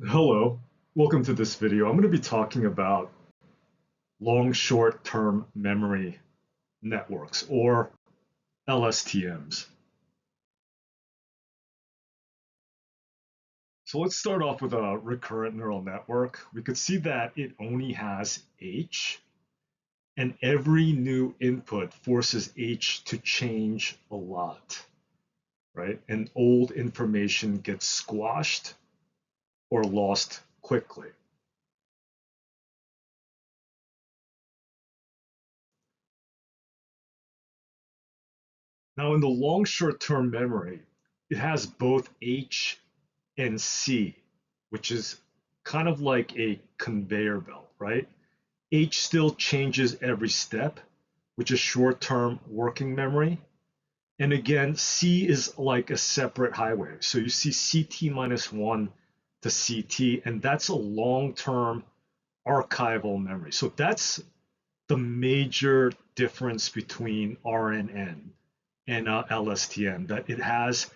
Hello, welcome to this video. I'm going to be talking about long short-term memory networks or LSTMs. So let's start off with a recurrent neural network. We could see that it only has H, and every new input forces H to change a lot, right? And old information gets squashed or lost quickly. Now, in the long short-term memory, it has both H and C, which is kind of like a conveyor belt, right? H still changes every step, which is short-term working memory. And again, C is like a separate highway. So you see CT minus one to CT, and that's a long-term archival memory. So that's the major difference between RNN and LSTM, that it has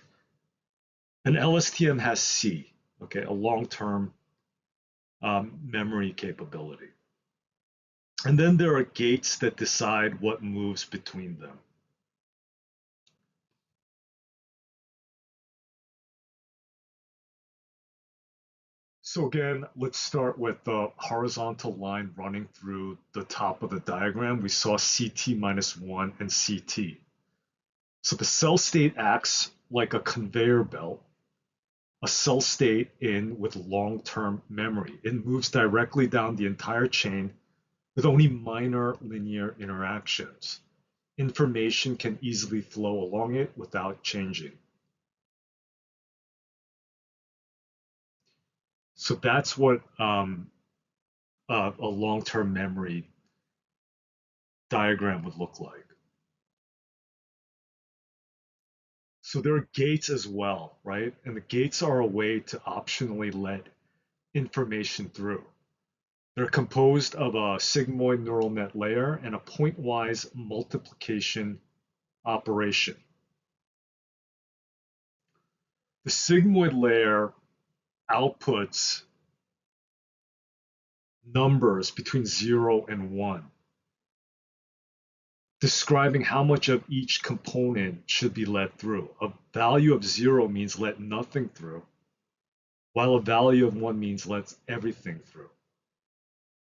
an LSTM has C, okay, a long-term memory capability. And then there are gates that decide what moves between them. So again, let's start with the horizontal line running through the top of the diagram. We saw CT minus one and CT. So the cell state acts like a conveyor belt, a cell state in with long-term memory. It moves directly down the entire chain with only minor linear interactions. Information can easily flow along it without changing. So that's what a long-term memory diagram would look like. So there are gates as well, right? And the gates are a way to optionally let information through. They're composed of a sigmoid neural net layer and a pointwise multiplication operation. The sigmoid layer outputs numbers between 0 and 1, describing how much of each component should be let through. A value of 0 means let nothing through, while a value of 1 means let everything through.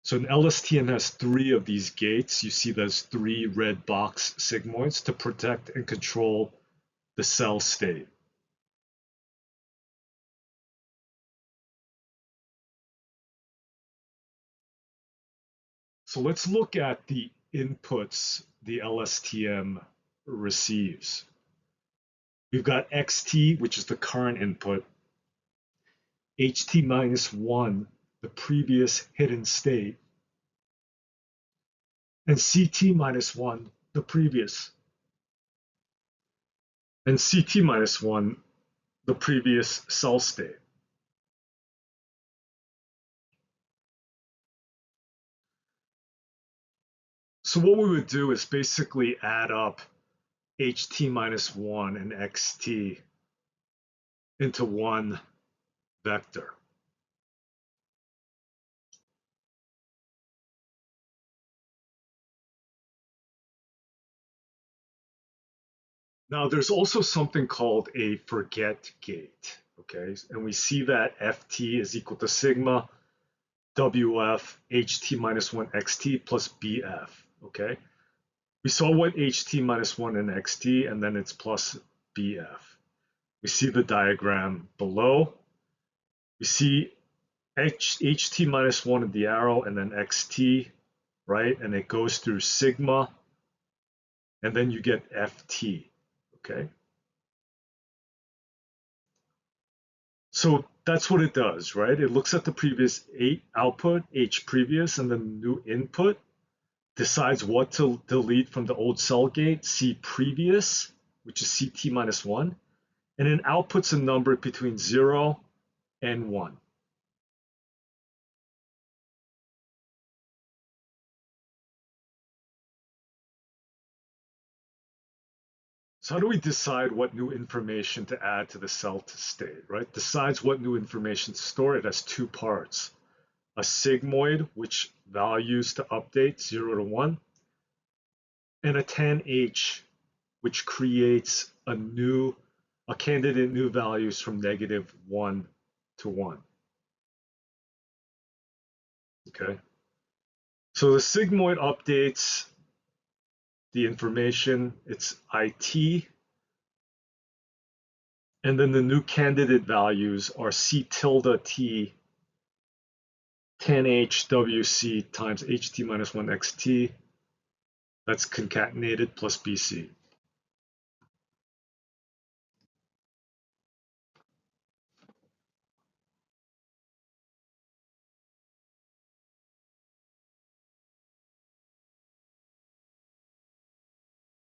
So an LSTM has 3 of these gates. You see those 3 red box sigmoids to protect and control the cell state. So let's look at the inputs the LSTM receives. We've got XT, which is the current input, HT minus 1, the previous hidden state, and CT minus 1, the previous, and CT minus 1, the previous cell state. So what we would do is basically add up HT minus 1 and XT into one vector. Now, there's also something called a forget gate, okay? And we see that FT is equal to sigma WF HT minus 1 XT plus BF, okay? We saw what HT minus 1 and XT, and then it's plus BF. We see the diagram below. We see HT minus 1 in the arrow, and then XT, right? And it goes through sigma, and then you get FT, okay? So that's what it does, right? It looks at the previous output, H previous, and then new input, decides what to delete from the old cell gate, C previous, which is CT minus 1, and then outputs a number between 0 and 1. So how do we decide what new information to add to the cell state, right? Decides what new information to store. It has two parts. A sigmoid, which values to update 0 to 1, and a tanh, which creates a candidate new values from -1 to 1. Okay. So the sigmoid updates the information, it's IT, and then the new candidate values are C tilde T tan H WC times HT minus 1 XT. That's concatenated plus BC.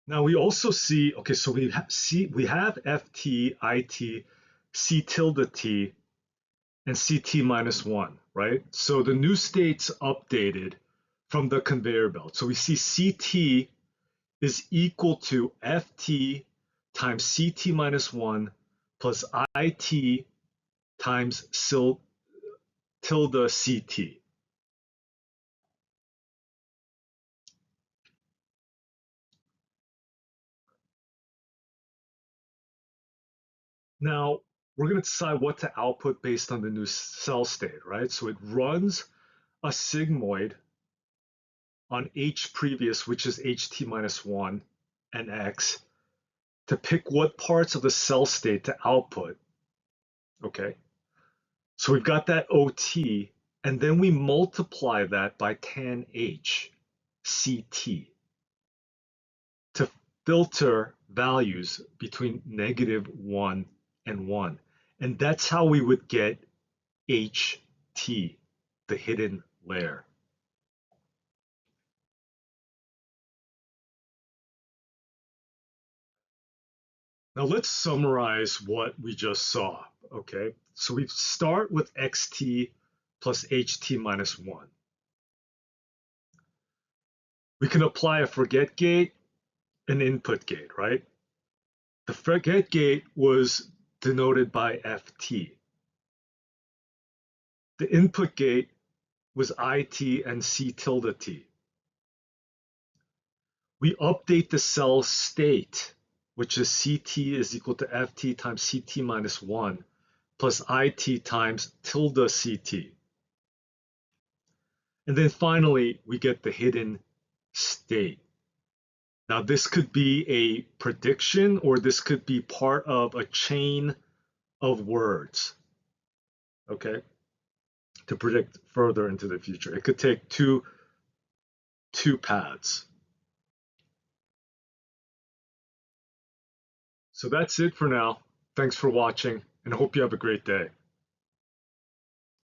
Now we also see, okay, so we have FT, IT, C tilde T, and CT minus 1, right? So the new state's updated from the conveyor belt. So we see CT is equal to FT times CT minus 1 plus IT times tilde CT. Now, we're going to decide what to output based on the new cell state, right? So it runs a sigmoid on H previous, which is HT minus 1 and X, to pick what parts of the cell state to output, okay? So we've got that OT, and then we multiply that by tan H, CT, to filter values between -1 and 1. And that's how we would get HT, the hidden layer. Now let's summarize what we just saw, okay? So we start with XT plus HT minus 1. We can apply a forget gate, an input gate, right? The forget gate was denoted by FT. The input gate was IT and C tilde T. We update the cell state, which is CT is equal to FT times CT minus 1 plus IT times tilde CT. And then finally, we get the hidden state. Now, this could be a prediction or this could be part of a chain of words, okay, to predict further into the future. It could take two paths. So that's it for now. Thanks for watching, and I hope you have a great day.